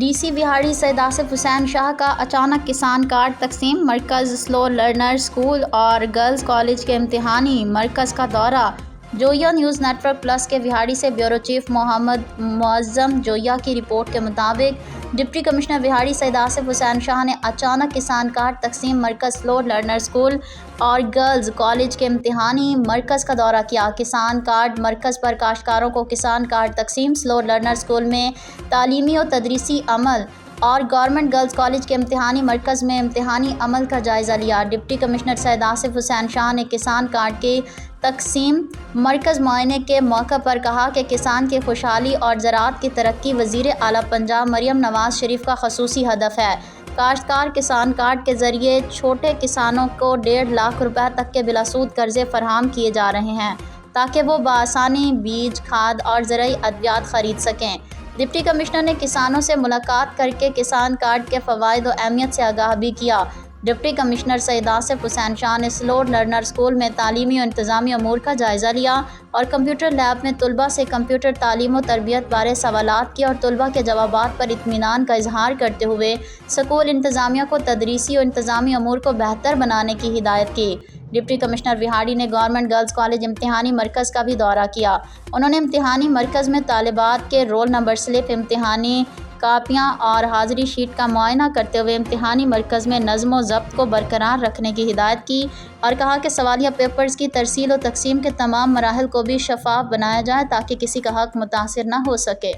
D C Vehari سید آصف حسین شاہ کا اچانک کسان کارڈ تقسیم، مرکز سلو لرنر اسکول اور گرلز کالج کے امتحانی مرکز کا دورہ۔ جویا نیوز نیٹ ورک پلس کے وہاڑی سے بیورو چیف محمد معظم جویا کی رپورٹ کے مطابق ڈپٹی کمشنر وہاڑی سید آصف حسین شاہ نے اچانک کسان کارڈ تقسیم، مرکز سلو لرنر اسکول اور گرلز کالج کے امتحانی مرکز کا دورہ کیا۔ کسان کارڈ مرکز پر کاشتکاروں کو کسان کارڈ تقسیم، سلو لرنر اسکول میں تعلیمی و تدریسی عمل اور گورنمنٹ گرلز کالج کے امتحانی مرکز میں امتحانی عمل کا جائزہ لیا۔ ڈپٹی کمشنر سید آصف حسین شاہ نے کسان کارڈ کی تقسیم مرکز معائنے کے موقع پر کہا کہ کسان کی خوشحالی اور زراعت کی ترقی وزیر اعلیٰ پنجاب مریم نواز شریف کا خصوصی ہدف ہے۔ کاشتکار کسان کارڈ کے ذریعے چھوٹے کسانوں کو 1.5 لاکھ روپے تک کے بلا سود قرضے فراہم کیے جا رہے ہیں تاکہ وہ بآسانی بیج، کھاد اور زرعی ادویات خرید سکیں۔ ڈپٹی کمشنر نے کسانوں سے ملاقات کر کے کسان کارڈ کے فوائد و اہمیت سے آگاہ بھی کیا۔ ڈپٹی کمشنر سید آصف حسین شاہ نے سلو لرنر اسکول میں تعلیمی و انتظامی امور کا جائزہ لیا اور کمپیوٹر لیب میں طلباء سے کمپیوٹر تعلیم و تربیت بارے سوالات کیے اور طلباء کے جوابات پر اطمینان کا اظہار کرتے ہوئے اسکول انتظامیہ کو تدریسی و انتظامی امور کو بہتر بنانے کی ہدایت کی۔ ڈپٹی کمشنر وہاڑی نے گورنمنٹ گرلز کالج امتحانی مرکز کا بھی دورہ کیا۔ انہوں نے امتحانی مرکز میں طالبات کے رول نمبر سلپ، امتحانی کاپیاں اور حاضری شیٹ کا معائنہ کرتے ہوئے امتحانی مرکز میں نظم و ضبط کو برقرار رکھنے کی ہدایت کی اور کہا کہ سوالیہ پیپرز کی ترسیل و تقسیم کے تمام مراحل کو بھی شفاف بنایا جائے تاکہ کسی کا حق متاثر نہ ہو سکے۔